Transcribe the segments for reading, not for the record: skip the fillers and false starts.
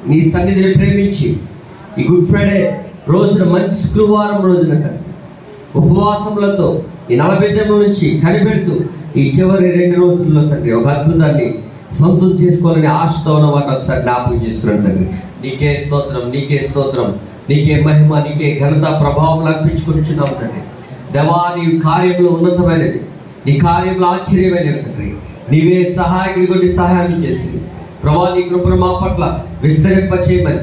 నీ సన్నిధిని ప్రేమించి ఈ గుడ్ ఫ్రైడే రోజున, మంచి శుక్రవారం రోజున ఉపవాసములతో ఈ 40 దినముల నుంచి కనిపెడుతూ ఈ చివరి 2 రోజుల్లో తండ్రి ఒక అద్భుతాన్ని సొంతం చేసుకోవాలని ఆశతో ఉన్న వాటిని ఒకసారి జ్ఞాపకం చేసుకున్నాను తండ్రి. నీకే స్తోత్రం, నీకే స్తోత్రం, నీకే మహిమ, నీకే ఘనత ప్రభావం అర్పించుకొచ్చున్నాం తండ్రి. దేవా, నీ కార్యంలో ఉన్నతమైనది, నీ కార్యంలో ఆశ్చర్యమైనది తండ్రి. నీవే సహాయకుడి కొట్టి సహాయం చేసి ప్రభా నీ కృపను మా పట్ల విస్తరింపచేయమని,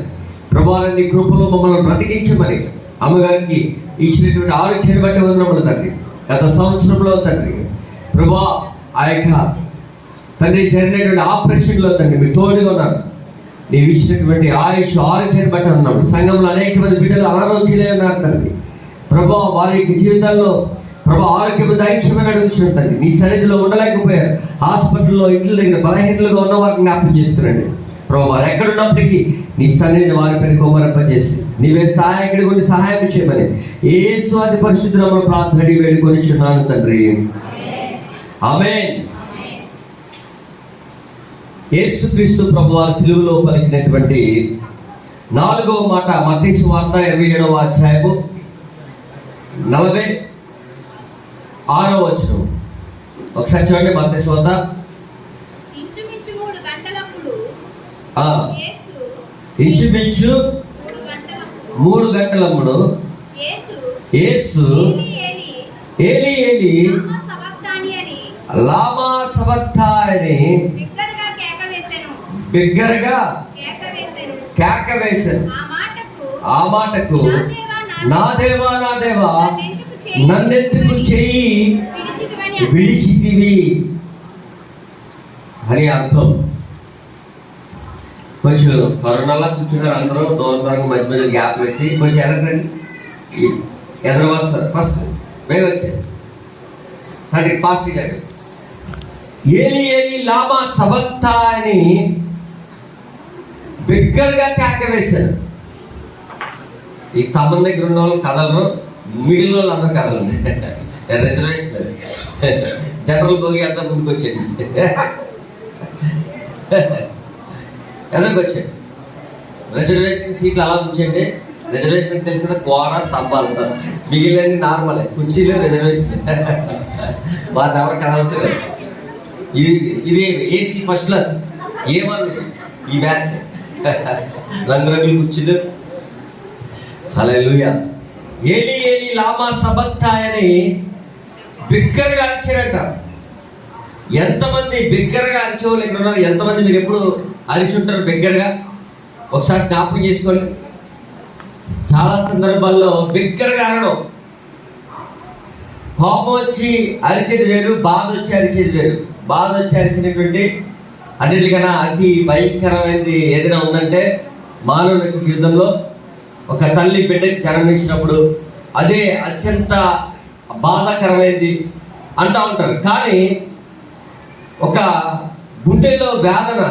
ప్రభా నీ కృపలో మమ్మల్ని బ్రతికించమని అమ్మగారికి ఇచ్చినటువంటి ఆరోగ్యాన్ని బట్టి వందనములు తండ్రి. గత సంవత్సరంలో తండ్రి ప్రభా ఆ యొక్క తండ్రి జరిగినటువంటి ఆపరేషన్లో తండ్రి మీరు తోడుగా ఉన్నారు. నీవు ఇచ్చినటువంటి ఆయుష్ ఆరోగ్యాన్ని బట్టి ఉన్నాము. సంఘంలో అనేక మంది బిడ్డలు అనారోగ్యాలే ఉన్నారు తండ్రి. ప్రభా వారి యొక్క జీవితాల్లో ప్రభా ఆరోగ్యం దయచేయమని అడుగుతున్నాను తండ్రి. నీ సన్నిధిలో ఉండలేకపోయారు, హాస్పిటల్లో ఇంట్ల దగ్గర బలహీనలుగా ఉన్న వారిని జ్ఞాపకం చేసుకురండి ప్రభా. వారు ఎక్కడున్నప్పటికీ నీ సన్నిధిని వారిపైన కొమ్మరింపజేసి నీవే సహాయకుడి కొన్ని సహాయం చేయమని యేసు అతి పరిశుద్ధ నామములో ప్రార్థన వేడుకొనిచున్నాను తండ్రి. ఆమేన్. యేసుక్రీస్తు ప్రభువారు సిలువలో పలికినటువంటి 4వ మాట మత్తయి సువార్త 27వ అధ్యాయము 46వ వచనం. ఒకసారి చూడండి. మత్తయి సువార్త ఇంచుమించు 3 గంటలప్పుడు యేసు ఏలి ఏలి లామా సబక్తాని బిగ్గరగా కేక వేశాను. ఆ మాటకు నా దేవా నా దేవా నన్నెందుకు చెయ్యి విడిచితివి అని అర్థం. కొంచెం కరోనాలో కూర్చున్నారు అందరూ దూరంగా మధ్య మధ్య గ్యాప్ పెట్టి కొంచెం ఎదరండి, ఎదురు వస్తారు. ఫస్ట్ వేగ వచ్చారు అంటే ఫాస్ట్ గారు. ఏలి ఏలి లామా సబక్తా అని బిగ్గరగా కేక వేశారు. ఈ స్తంభం దగ్గర ఉన్న వాళ్ళు కదలరు, మిగిలిన వాళ్ళు అందరూ కదలండి. రిజర్వేషన్ జనరల్ భోగి అంతా ముందుకు వచ్చేది, ఎదురుకు వచ్చాడు. రిజర్వేషన్ సీట్లు అలా ఉంచండి. రిజర్వేషన్ తెలిసిన గోడ స్తంభాలు, మిగిలిన నార్మలే కుర్చీలు రిజర్వేషన్. వారిని ఎవరు కదలచలేదు. ఇది ఏసీ ఫస్ట్ క్లాస్. ఏమన్నది ఈ బ్యాచ్ రంగురంగులు కుర్చీలు. హల్లెలూయా. ఏలి ఏలి లామా సబక్తాయని బిగ్గరగా అరిచారంట. ఎంతమంది బిగ్గరగా అరిచేవాళ్ళు ఇక్కడ ఉన్నారు? ఎంతమంది మీరు ఎప్పుడు అరిచుంటారు బిగ్గరగా? ఒకసారి జ్ఞాపకం చేసుకోండి. చాలా సందర్భాల్లో బిగ్గరగా అనడం, కోపం వచ్చి అరిచేది వేరు, బాధ వచ్చి అరిచేది వేరు. బాధ వచ్చి అరిచినటువంటి అన్నిటికన్నా అతి భయంకరమైనది ఏదైనా ఉందంటే మానవుని జీవితంలో ఒక తల్లి బిడ్డకి జన్మించినప్పుడు అదే అత్యంత బాధాకరమైనది అంటూ ఉంటారు. కానీ ఒక గుండెలో వేదన,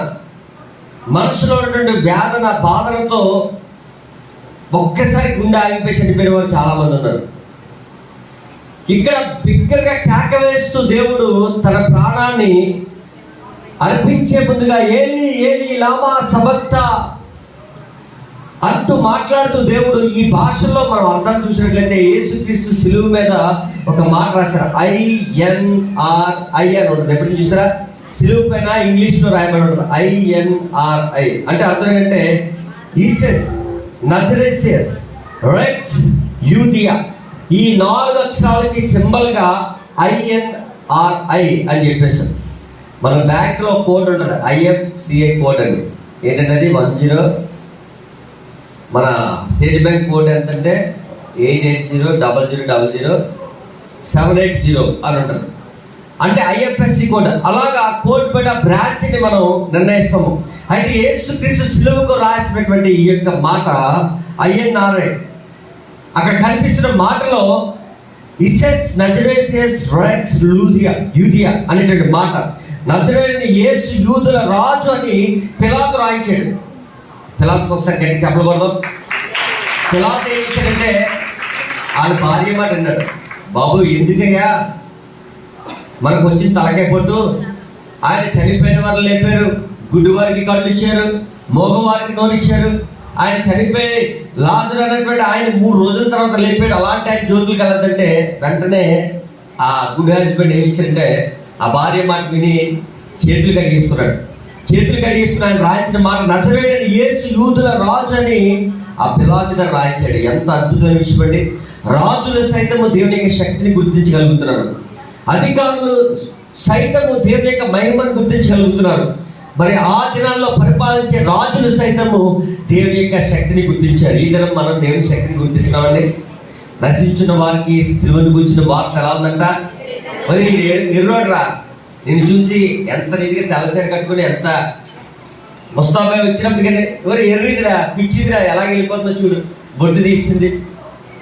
మనసులో ఉన్నటువంటి వేదన బాధలతో ఒక్కసారి గుండె ఆగిపోయి చనిపోయిన వారు చాలామంది ఉన్నారు. ఇక్కడ బిగ్గరగా కేక వేస్తూ దేవుడు తన ప్రాణాన్ని అర్పించే ముందుగా ఏలి ఏలి లామా సబక్తా అంటూ మాట్లాడుతూ దేవుడు ఈ భాషలో మనం అర్థం చూసినట్లయితే యేసుక్రీస్తు సిలువ మీద ఒక మాట రాశారు, INRI అని ఉంటుంది. ఎప్పుడు చూసారా? సిలువ పైన ఇంగ్లీష్లో రాయబడి ఉంటుంది INRI. అంటే అర్థం ఏంటంటే ఈసెస్ నజరేసియస్ రెక్స్ యూదియా. ఈ 4 అక్షరాలకి సింబల్గా INRI అని చెప్పేసారు. మన బ్యాంక్లో కోడ్ ఉంటుంది IFCA కోడ్ అని. ఏంటంటే అది 10, మన స్టేట్ బ్యాంక్ కోడ్ ఎంతంటే 8800000780 అని ఉంటుంది. అంటే IFSC కోడ్. అలాగా కోడ్ పైన బ్రాంచ్ని మనం నిర్ణయిస్తాము. అయితే యేసుక్రీస్తు సిలువకు రాసినటువంటి ఈ యొక్క మాట INRI. అక్కడ కనిపిస్తున్న మాటలో ఇసెస్ నజరేసియస్ రెక్స్ యూదియా అనేటువంటి మాట. నజరేయుడైన యేసు యూదుల రాజు అని పిలాతు రాయించాడు. పిలాతుకు ఒకసారి గట్టి చెప్పకూడదు. పిలాతు ఏం చేశాడంటే వాళ్ళ భార్య మాట అన్నాడు, బాబు ఎందుకయ్యా మనకు వచ్చిన తలకాయ పొట్టు? ఆయన చనిపోయిన వారు లేపారు, గుడ్డి వారికి కళ్ళు ఇచ్చారు, మగవారికి నోరిచ్చారు. ఆయన చనిపోయి లాజరు అనేటువంటి ఆయన 3 రోజుల తర్వాత లేపాడు. అలాంటి ఆయన జ్యోతులు కలదంటే వెంటనే ఆ గుడ్ హస్బెండ్ ఏమి ఇచ్చారంటే ఆ భార్య మాట విని చేతులు కడిగేసుకున్నాడు. చేతులు కడిగేసుకుని ఆయన రాయించిన మాట, నజరేయుడైన యేసు యూదుల రాజు అని ఆ పిలాతు గారు రాయించాడు. ఎంత అద్భుతమైన విషయం అండి. రాజులు సైతము దేవుని యొక్క శక్తిని గుర్తించగలుగుతున్నారు. అధికారులు సైతము దేవుని యొక్క మహిమను గుర్తించగలుగుతున్నారు. మరి ఆ దినాల్లో పరిపాలించే రాజులు సైతము దేవుని యొక్క శక్తిని గుర్తించారు. ఈ దినం మనం దేవుని శక్తిని గుర్తిస్తున్నామండి. నశించిన వారికి సిలువను కూర్చున్న వార్త ఎలా ఉందంట, మరి ఎర్రోడ్రా నేను చూసి ఎంత నీటిగా తెల్లచీర కట్టుకుని ఎంత ముస్తాబాయ్ వచ్చినప్పటికీ ఎవరు ఎర్రిదిరా పిచ్చిదిరా ఎలా వెళ్ళిపోతుందో చూడు, బొట్టు తీస్తుంది.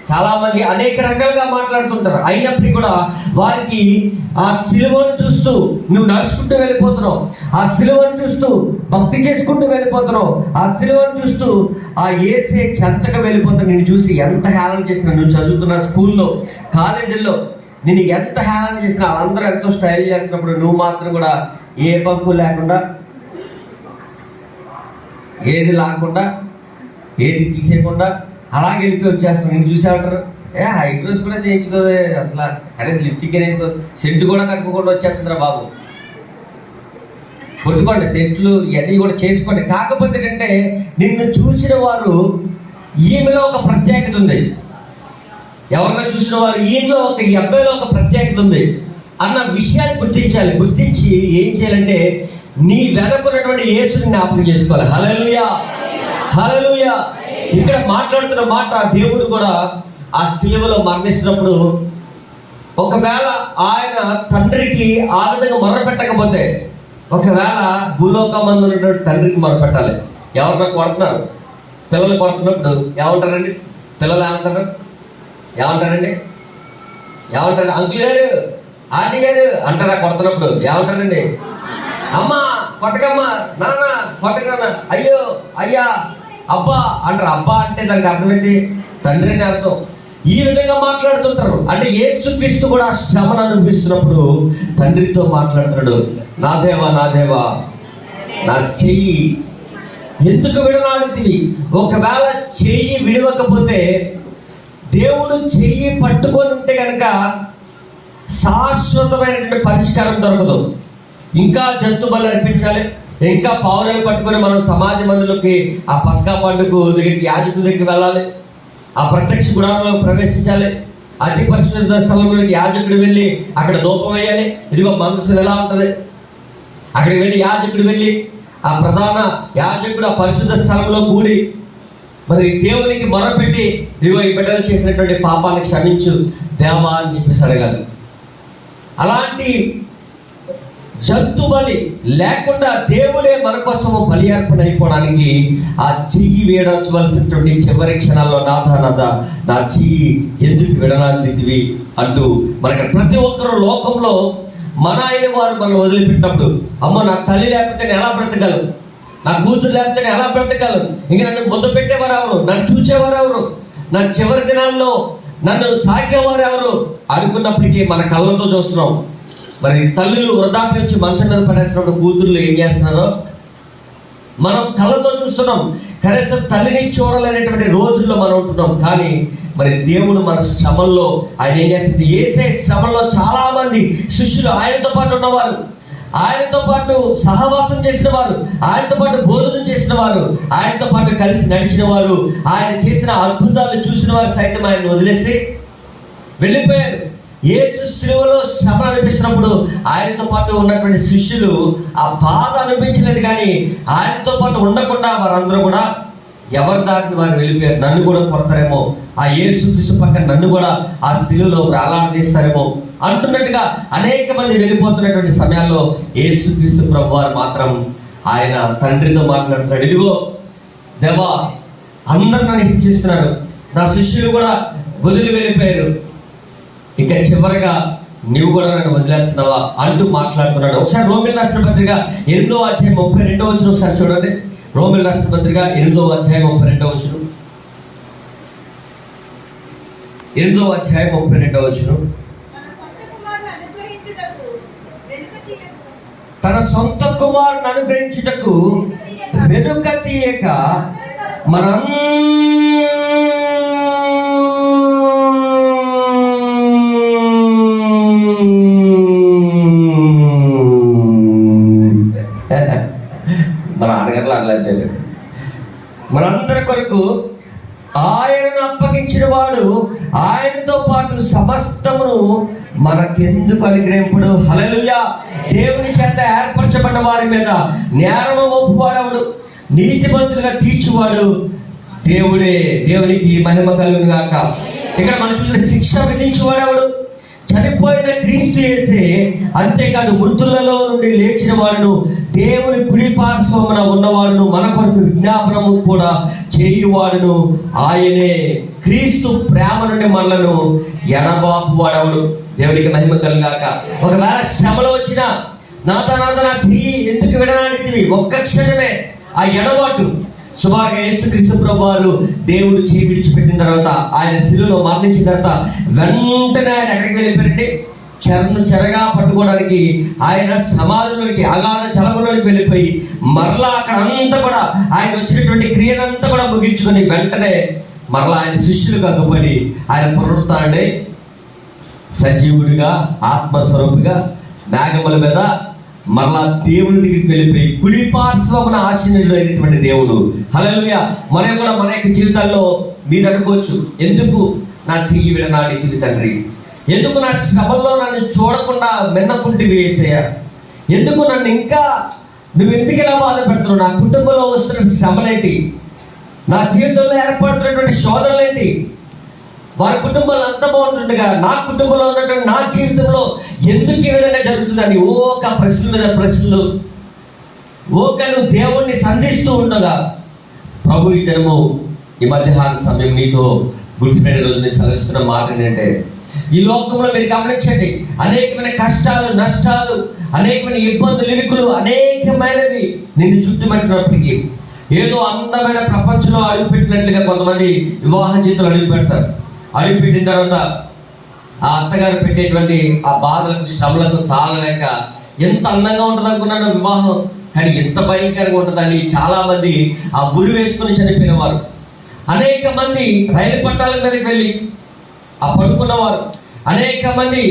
చాలామంది అనేక రకాలుగా మాట్లాడుతుంటారు. అయినప్పటికీ కూడా వారికి ఆ సిలువను చూస్తూ నువ్వు నడుచుకుంటూ వెళ్ళిపోతున్నావు, ఆ సిలువను చూస్తూ భక్తి చేసుకుంటూ వెళ్ళిపోతున్నావు, ఆ సిలువను చూస్తూ ఆ యేసే చెంతగా వెళ్ళిపోతావు. నేను చూసి ఎంత హేళన చేసినా, నువ్వు చదువుతున్న స్కూల్లో కాలేజీల్లో నేను ఎంత హేళన చేసినా, వాళ్ళందరూ ఎంతో స్టైల్ చేస్తున్నప్పుడు నువ్వు మాత్రం కూడా ఏ పంపు లేకుండా, ఏది లాక్కుండా, ఏది తీసేయకుండా అలాగే వెళ్ళిపోయి వచ్చేస్తాను. నేను చూసేమంటారు, ఐబ్రోస్ కూడా చేయించుకోదే, అసలు కనీసం లిప్స్టిక్ వేసుకో, సెంటు కూడా కట్టుకోకుండా వచ్చేస్తుందిరా బాబు. కొట్టుకోండి సెంట్లు ఇవన్నీ కూడా చేసుకోండి. కాకపోతే ఏంటంటే నిన్ను చూసిన వారు ఈమెలో ఒక ప్రత్యేకత ఉంది, ఎవరన్నా చూసిన వారు ఈమెలో ఈ అబ్బాయిలో ఒక ప్రత్యేకత ఉంది అన్న విషయాన్ని గుర్తించాలి. గుర్తించి ఏం చేయాలంటే నీ వెనకున్నటువంటి యేసుని జ్ఞాపకం చేసుకోవాలి. హల్లెలూయా, హల్లెలూయా. ఇక్కడ మాట్లాడుతున్న మాట దేవుడు కూడా ఆ సిలువలో మరణిస్తున్నప్పుడు ఒకవేళ ఆయన తండ్రికి ఆ విధంగా మొర్రపెట్టకపోతే, ఒకవేళ భూలోకమందు ఉన్నటువంటి తండ్రికి మొరపెట్టాలి. ఎవరన్నా కొడుతున్నారు, పిల్లలు కొడుతున్నప్పుడు ఏమంటారండి? పిల్లలు ఏమంటారండి? అంకుల్ గారు, ఆంటీ గారు అంటారా? కొడుతున్నప్పుడు ఏమంటారండి? అమ్మ కొట్టకమ్మా, నాన్న కొట్టకన్నా, అయ్యో అయ్యా, అబ్బా అంటారు. అబ్బా అంటే దానికి అర్థం ఏంటి? తండ్రి అని అర్థం. ఈ విధంగా మాట్లాడుతుంటారు. అంటే యేసుక్రీస్తు కూడా శ్రమను అనుభవిస్తున్నప్పుడు తండ్రితో మాట్లాడుతున్నాడు. నా దేవా, నా దేవా, నా చెయ్యి ఎందుకు విడనాడుతుంది? ఒకవేళ చెయ్యి విడవకపోతే, దేవుడు చెయ్యి పట్టుకొని ఉంటే కనుక శాశ్వతమైనటువంటి పరిష్కారం దొరకదు. ఇంకా జంతు బలి అర్పించాలి, ఇంకా పావురాలు పట్టుకొని మనం సమాజ మందులకి ఆ పస్కా పండుగ దగ్గరికి యాజకుల దగ్గరికి వెళ్ళాలి, ఆ ప్రత్యక్ష గుడారంలో ప్రవేశించాలి, అతి పరిశుద్ధ స్థలంలోకి యాజకుడు వెళ్ళి అక్కడ ధూపం వేయాలి. ఇదిగో మనసు ఎలా ఉంటుంది, అక్కడికి వెళ్ళి యాజకుడు వెళ్ళి ఆ ప్రధాన యాజకుడు ఆ పరిశుద్ధ స్థలంలో కూడి మరి దేవునికి మొరపెట్టి, ఇదిగో ఈ బిడ్డలు చేసినటువంటి పాపాన్ని క్షమించు దేవా అని చెప్పేసి అడగాలి. అలాంటి జంతు బలి లేకుండా దేవుడే మన కోసము బలి అర్పణ అయిపోవడానికి ఆ చెయ్యి వేయవలసినటువంటి చివరి క్షణాల్లో నాథా నా చెయ్యి ఎందుకు విడనాడితివి అంటూ మనకి ప్రతి ఒక్కరు లోకంలో మన ఆయన వారు మనం వదిలిపెట్టినప్పుడు, అమ్మ నా తల్లి లేకపోతే నేను ఎలా బ్రతకగలను, నా కూతురు లేకపోతే నేను ఎలా బ్రతకగలను, ఇంక నన్ను ముద్ద పెట్టేవారు ఎవరు, నన్ను చూసేవారు ఎవరు, నా చివరి దినాల్లో నన్ను సాకేవారు ఎవరు అనుకున్నప్పటికీ మన కళ్ళతో చూస్తున్నాం. మరి తల్లులు వృద్ధాప్యం వచ్చి మంచం మీద పడేస్తున్నప్పుడు కూతుర్లు ఏం చేస్తున్నారో మనం కళ్ళతో చూస్తున్నాం. కనీసం తల్లిని చూడలేనటువంటి రోజుల్లో మనం ఉంటున్నాం. కానీ మరి దేవుడు మన శ్రమల్లో ఆయన ఏం చేస్తుంది? యేసే శ్రమల్లో చాలామంది శిష్యులు ఆయనతో పాటు ఉన్నవారు, ఆయనతో పాటు సహవాసం చేసిన వారు, ఆయనతో పాటు భోజనం చేసిన వారు, ఆయనతో పాటు కలిసి నడిచిన వారు, ఆయన చేసిన అద్భుతాలు చూసిన వారు సైతం ఆయన వదిలేసి వెళ్ళిపోయారు. యేసు సిలువలో శ్రమ అనిపిస్తున్నప్పుడు ఆయనతో పాటు ఉన్నటువంటి శిష్యులు ఆ బాధ అనిపించలేదు. కానీ ఆయనతో పాటు ఉండకుండా వారందరూ కూడా ఎవరి దారిని వారు వెళ్ళిపోయారు. నన్ను కూడా కొడతారేమో, ఆ యేసుక్రీస్తు పక్కన నన్ను కూడా ఆ సిలువలో వేలాడదీస్తారేమో అంటున్నట్టుగా అనేక మంది వెళ్ళిపోతున్నటువంటి సమయాల్లో యేసుక్రీస్తు ప్రభువారు మాత్రం ఆయన తండ్రితో మాట్లాడుతున్నాడు. ఇదిగో దేవా, అందరూ నన్ను హింసిస్తున్నారు, నా శిష్యులు కూడా వదిలి వెళ్ళిపోయారు, ఇక చివరిగా నీవు కూడా నన్ను వదిలేస్తున్నావా అంటూ మాట్లాడుతున్నాడు. ఒకసారి రోమిల్ రాసిన పత్రిక 8వ అధ్యాయం 32వ వచనం ఒకసారి చూడండి. రోమిల్ రాసిన పత్రిక 8వ అధ్యాయం 32వ వచనం. 8వ అధ్యాయం 32వ వచనం. తన సొంత కుమారుని అనుగ్రహించుటకు వెనుక తీయక మనం మన అడగర్లు అనలేదు. మనందరి కొరకు ఆయనను అప్పగించిన వాడు ఆయనతో పాటు సమస్తమును మనకెందుకు అనుగ్రహింపుడు. హల్లెలూయా. దేవుని చేత ఏర్పరచబడిన వారి మీద నేరము మోపువాడవుడు, నీతిమంతులుగా తీర్చువాడు దేవుడే. దేవునికి మహిమ కలుగును గాక. ఇక్కడ మనం చూసిన శిక్ష విధించువాడవుడు చనిపోయిన క్రీస్తు యేసే. అంతేకాదు మృతులలో నుండి లేచిన వాడును, దేవుని కుడి పార్శ్వమున ఉన్నవాడును, మన కొరకు విజ్ఞాపనము కూడా చేయువాడును ఆయనే. క్రీస్తు ప్రేమ నుండి మనలను ఎడబాపు వాడవుడు. దేవునికి మహిమ కలుగాక. ఒకవేళ శ్రమలో వచ్చిన నా చెయ్యి ఎందుకు విడనాడితివి, ఒక్క క్షణమే ఆ ఎడబాటు. సుమారుగా యేసుక్రీస్తు ప్రభువారు దేవుడు చేయి విడిచిపెట్టిన తర్వాత, ఆయన శిలువలో మరణించిన తర్వాత వెంటనే ఆయన ఎక్కడికి వెళ్ళిపోయారంటే చెరగా పట్టుకోవడానికి ఆయన సమాధిలోనికి, అగాధ జలములోనికి వెళ్ళిపోయి మరలా అక్కడ అంతా కూడా ఆయన వచ్చినటువంటి క్రియనంతా కూడా ముగించుకొని వెంటనే మరలా ఆయన శిష్యులకు అగ్గుపడి ఆయన పునరుత్థానుడై సజీవుడిగా ఆత్మస్వరూపిగా మేఘముల మీద మరలా దేవుని దగ్గరికి వెళ్ళిపోయి కుడి పార్శ్వమున ఆశీనుడు అయినటువంటి దేవుడు. హల్లెలూయా. మన యొక్క జీవితాల్లో మీరు అనుకోవచ్చు, ఎందుకు నా చెయ్యి విడనాడితివి తండ్రి, ఎందుకు నా శ్రమల్లో నన్ను చూడకుండా మిన్నకుంటివి యేసయ్యా, ఎందుకు నన్ను ఇంకా నువ్వు ఎందుకు ఇలా బాధ పెడుతున్నావు, నా కుటుంబంలో వస్తున్న శ్రమలేంటి, నా జీవితంలో ఏర్పడుతున్నటువంటి శోధనలేంటి, వారి కుటుంబాలు అంత బాగుంటుండగా నా కుటుంబంలో ఉన్నటువంటి నా జీవితంలో ఎందుకు ఈ విధంగా జరుగుతుందని ఒక ప్రశ్న మీద ప్రశ్నలు నువ్వు దేవుణ్ణి సంధిస్తూ ఉండగా ప్రభు ఈ దినము ఈ మధ్యాహ్న సమయం నీతో గుడ్ ఫ్రైడే రోజుని సెలవిస్తున్న మాట ఏంటంటే, ఈ లోకంలో మీరు గమనించండి, అనేకమైన కష్టాలు, నష్టాలు, అనేకమైన ఇబ్బందులు, ఇరుకులు, అనేకమైనవి నిన్ను చుట్టుముట్టినప్పటికీ ఏదో అందమైన ప్రపంచంలో అడుగుపెట్టినట్లుగా కొంతమంది వివాహ జీవితంలో అడుగు పెడతారు. అడుగుపెట్టిన తర్వాత ఆ అత్తగారు పెట్టేటువంటి ఆ బాధలకు, శ్రమలకు తాళలేక ఎంత అందంగా ఉంటుంది అనుకున్నాను వివాహం, కానీ ఎంత భయంకరంగా ఉంటుందని చాలామంది ఆ ఉరి వేసుకొని చనిపోయిన వారు, అనేక మంది రైలు పట్టాల మీదకి వెళ్ళి ఆ పడుకున్నవారు, అనేక మంది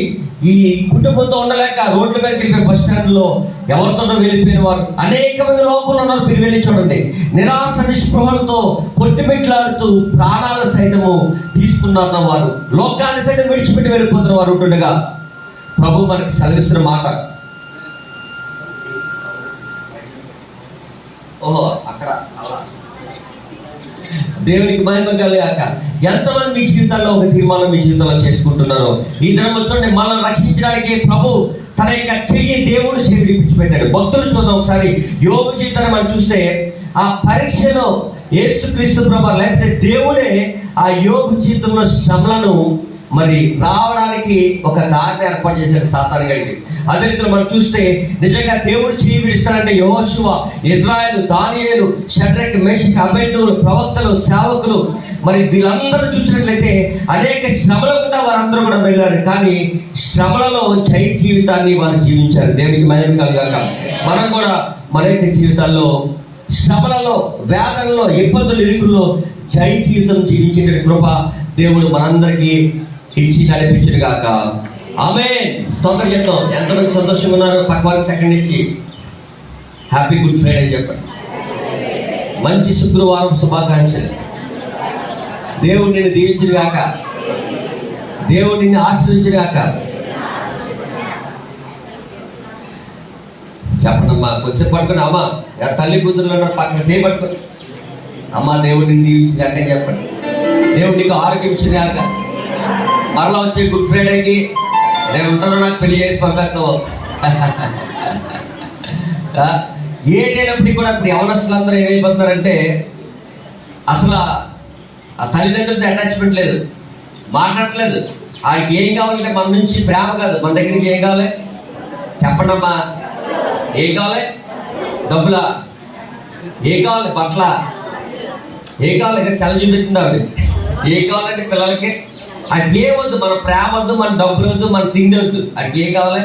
ఈ కుటుంబంతో ఉండలేక రోడ్ల మీదకి వెళ్ళిపోయి బస్ స్టాండ్లో ఎవరితోనో వెళ్ళిపోయిన వారు, అనేక మంది లోకంలో ఉన్నారు. మీరు వెళ్ళి చూడండి, నిరాశ నిస్పృహలతో కొట్టిమిట్లాడుతూ ప్రాణాలు సైతము తీసుకున్న వారు, లోకాన్ని సైతం విడిచిపెట్టి వెళ్ళిపోతున్న వారు ఉంటుండగా ప్రభు మనకి సెలవిస్తున్న మాట, ఓహో అక్కడ అలా దేవునికి మహిమ కలుగాక. ఎంతమంది మీ జీవితాల్లో ఒక తీర్మానం మీ జీవితంలో చేసుకుంటున్నారో ఈ దినం చూడండి, మనల్ని రక్షించడానికి ప్రభు తన యొక్క చెయ్యి దేవుడు చెయ్యి విడిపించిపెట్టాడు. భక్తులు చూద్దాం ఒకసారి యోబు జీవితాన్ని మనం చూస్తే, ఆ పరీక్షలో యేసుక్రీస్తు ప్రభు లేకపోతే దేవుడే ఆ యోబు జీవితంలో శ్రమలను మరి రావడానికి ఒక దారిని ఏర్పాటు చేశాడు సాతాను గడికి. అదే రీతిలో మనం చూస్తే నిజంగా దేవుడు చేయి విడిస్తాడంటే యెహోషువ, ఇజ్రాయేలు, దానియేలు, షడ్రక్, మేషక్, అబేద్నెగో, ప్రవక్తలు, సేవకులు, మరి వీళ్ళందరూ చూసినట్లయితే అనేక శ్రమలు కూడా వారందరూ కూడా వెళ్ళారు, కానీ శ్రమలలో జయ జీవితాన్ని వారు జీవించారు. దేవునికి మహిమ కలుగాక. మనం కూడా మన యొక్క జీవితాల్లో శ్రమలలో, వేదనలో, ఇబ్బందులు, ఇరుకుల్లో జయ జీవితం జీవించే కృప దేవుడు మనందరికీ ఇచ్చి నడిపించును గాక. ఆమేన్. స్తోత్రం చెప్తాం. ఎంతమంది సంతోషంగా ఉన్నారు? పక్క వారికి సెకండ్ ఇచ్చి హ్యాపీ గుడ్ ఫ్రైడే అని చెప్పండి. మంచి శుక్రవారం శుభాకాంక్షలు. దేవుడు నిన్ను దీవించును గాక. దేవుడు నిన్ను ఆశీర్వదించును గాక. చెప్పండి అమ్మా, కొంచెం పట్టుకుని అమ్మ తల్లి కూతురులో పక్కన చేయబట్టుకుని అమ్మ దేవుడు నిన్ను దీవించును గాక అని చెప్పండి. దేవుడు నీకు ఆరోగ్యం ఇచ్చిన గాక. మరలా వచ్చే గుడ్ ఫ్రైడేకి నేను ఉంటాను, నాకు పెళ్లి చేసి పంపేస్తావు. ఏదైనప్పటికీ కూడా ఇప్పుడు యవనస్తులందరూ ఏమైపోతున్నారంటే అసలు ఆ తల్లిదండ్రులతో అటాచ్మెంట్ లేదు, మాట్లాడట్లేదు. ఆయనకి ఏం కావాలంటే మన నుంచి ప్రేమ కాదు, మన దగ్గర నుంచి ఏం కావాలి చెప్పండి అమ్మా. ఏం కావాలి? డబ్బులా? ఏం కావాలి? బట్టల? ఏం కావాలి? ఇక్కడ సెలవు చూపిస్తుంది ఆవిడ. ఏం కావాలంటే పిల్లలకి అటు ఏ వద్దు, మన ప్రేమ వద్దు, మన డబ్బులు వద్దు, మన తిండి వద్దు, అటు ఏం కావాలి?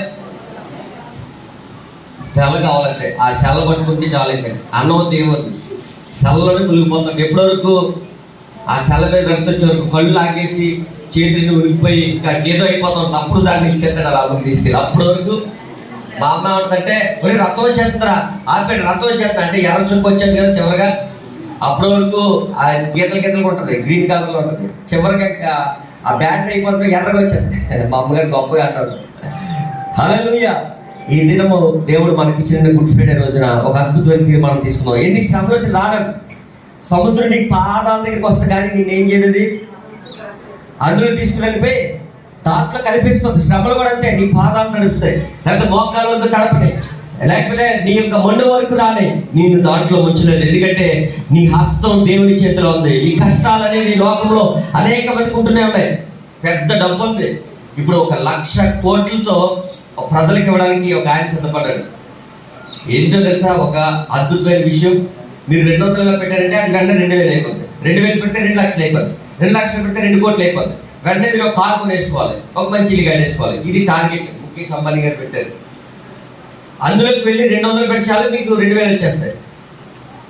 తెల్ల కావాలంటే ఆ సెల్ల పట్టుకుంటే చాలు. ఇంకా అన్నం వద్దు ఏమొద్దు, సెల్లలోనే మునిగిపోతాం. ఎప్పటి వరకు ఆ సెల్ల మీద వెళ్తొచ్చే వరకు కళ్ళు లాగేసి చేతులని ఉనికిపోయి ఇంకా ఏదో అయిపోతాం. అప్పుడు దాన్ని ఇచ్చేస్తాడు అలా తీసుకెళ్ళి. అప్పటి వరకు మా అమ్మ ఏమంటుందంటే, ఒరే రథం వచ్చేస్తుందిరా, ఆపేట రథం వచ్చేస్తా అంటే ఎర్ర చుక్క వచ్చేది కదా చివరిగా. అప్పటి వరకు ఆ గీతలు ఉంటుంది, గ్రీన్ కలర్లో ఉంటుంది. చివరిగా ఆ బ్యాటరీ అయిపోతుంది, ఎర్రగా వచ్చేది. మా అమ్మగారు గొప్పగా అంటారు. హల్లెలూయా. ఈ దినము దేవుడు మనకి ఇచ్చిన గుడ్ ఫ్రైడే రోజున ఒక అద్భుతమైన తీర్మానం తీసుకుందాం. ఎన్ని శ్రమలు వచ్చి రావడం, సముద్రం నీకు పాదాల దగ్గరికి వస్తే కానీ నేనేం చేయలేదు, అందులో తీసుకుని వెళ్ళిపోయి దాంట్లో కలిపేసుకోవద్దు. శ్రమలు కూడా అంతే, నీ పాదాలు నడుపుతాయి, లేకపోతే మోకాల వరకు తడపతాయి, లేకపోతే నీ యొక్క మొండ వరకు రానే, నేను దాంట్లో ముంచలేదు. ఎందుకంటే నీ హస్తం దేవుని చేతిలో ఉంది. ఈ కష్టాలు అనేవి లోకంలో అనేక మందికి ఉంటూనే ఉన్నాయి. పెద్ద డబ్బు ఉంది. ఇప్పుడు 1,00,000 కోట్లతో ప్రజలకు ఇవ్వడానికి ఒక ఆయన సిద్ధపడ్డాడు. ఏంటో తెలుసా, ఒక అద్భుతమైన విషయం. మీరు 200 పెట్టారంటే అది వెంటనే 2,000 అయిపోతుంది. 2,000 పెడితే 2 లక్షలు అయిపోతుంది. 2 లక్షలు పెడితే 2 కోట్లు అయిపోతుంది. వెంటనే మీరు ఒక కారు కొనేసుకోవాలి, ఒక మంచి ఇల్లు కట్టేసుకోవాలి. ఇది టార్గెట్ ముఖేష్ అంబానీ గారు పెట్టారు. అందులోకి వెళ్ళి 200 పెట్టాలి, మీకు 2,000 వచ్చేస్తాయి.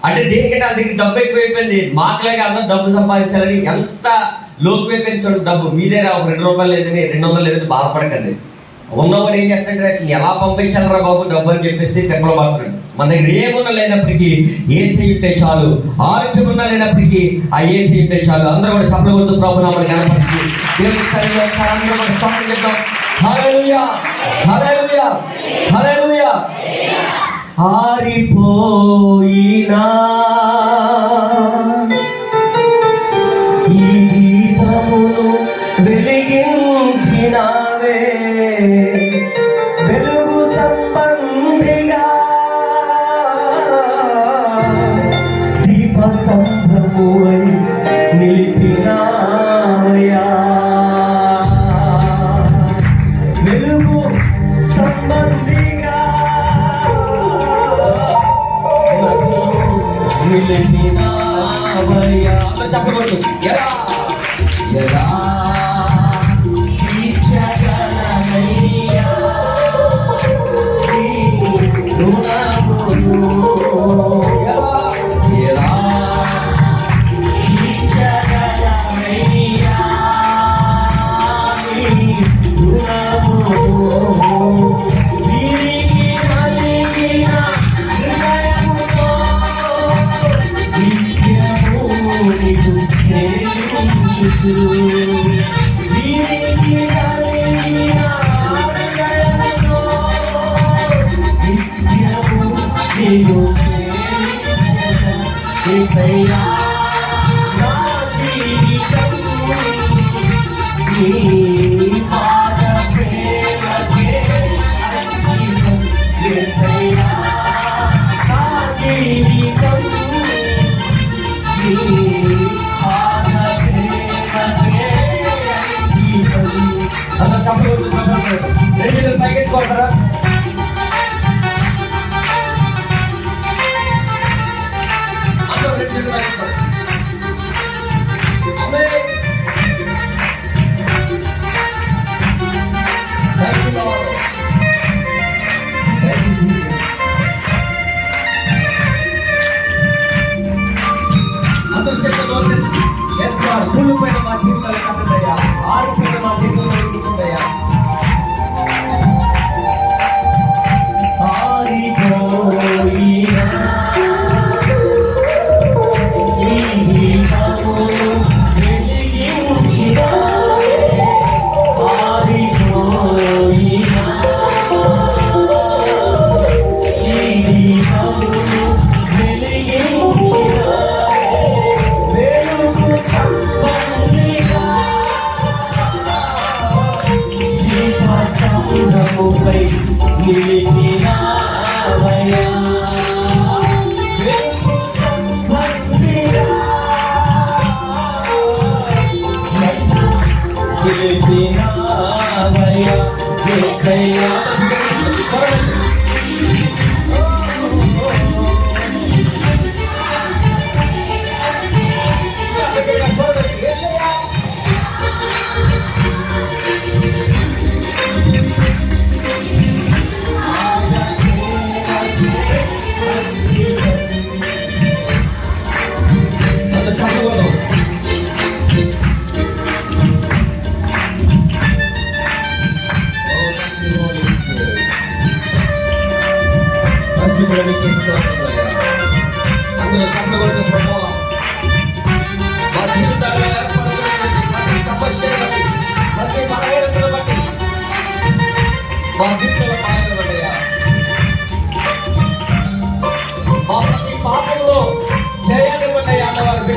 అంటే దేనికంటే వాళ్ళ దగ్గర డబ్బు ఎక్కువైపోయింది. మాకులాగా అందరూ డబ్బు సంపాదించాలని ఎంత లోకువైపోయింది చూడండి. డబ్బు మీ దగ్గర ఒక 2 రూపాయలు లేదని 200 లేదని బాధపడకండి. ఉన్నవాడు ఏం చేస్తాడంటే ఎలా పంపించాలరా బాబు డబ్బు అని చెప్పేసి తెప్పలు పడుతున్నాడు. మన దగ్గర ఏమున్నా లేనప్పటికీ ఏసీ ఉంటే చాలు, ఆరోగ్యం ఉన్నా లేనప్పటికీ ఆ ఏసీ ఉంటే చాలు. అందరూ కూడా సఫలం కొడుతూ ప్రభు నామమున కనపరిచి దేవుని సన్నిధిలో ఒకసారి అందరూ కూడా స్తోత్రం చేద్దాం. హల్లెలూయా, హల్లెలూయా, హల్లెలూయా. ఆరిపోయినా ఈ దీపమును వెలిగించినావే, వెలుగు సంబంధిగా దీపస్తంభమువై నిలిపినావయ్యా. వెలుగు సంబంధిగా నిలిపినావయ్యా. చెప్పకూడదు. ఎలా ఎలా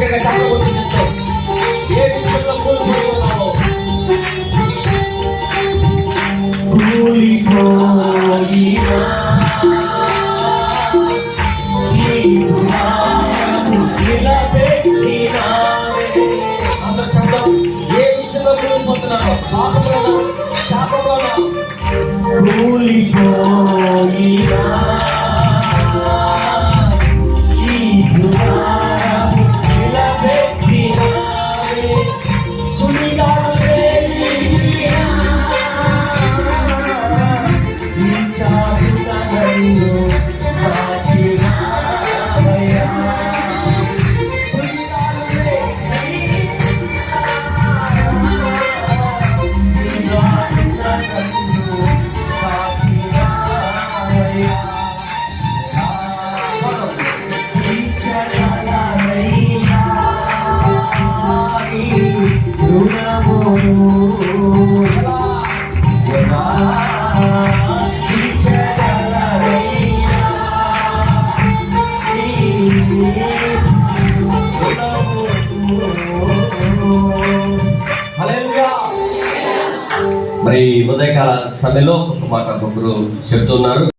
దగ్గరగా చెప్పబోతున్నావు. ఏ విషయంలో కోల్పోతున్నావు? అందరూ చెప్తాం. ఏ విషయంలో కోల్పోతున్నావు? పాపంలోనా, శాపంలోనా? మరి ఉదయకాల సమయంలో ఒక మాట ఒకరు చెప్తున్నారు.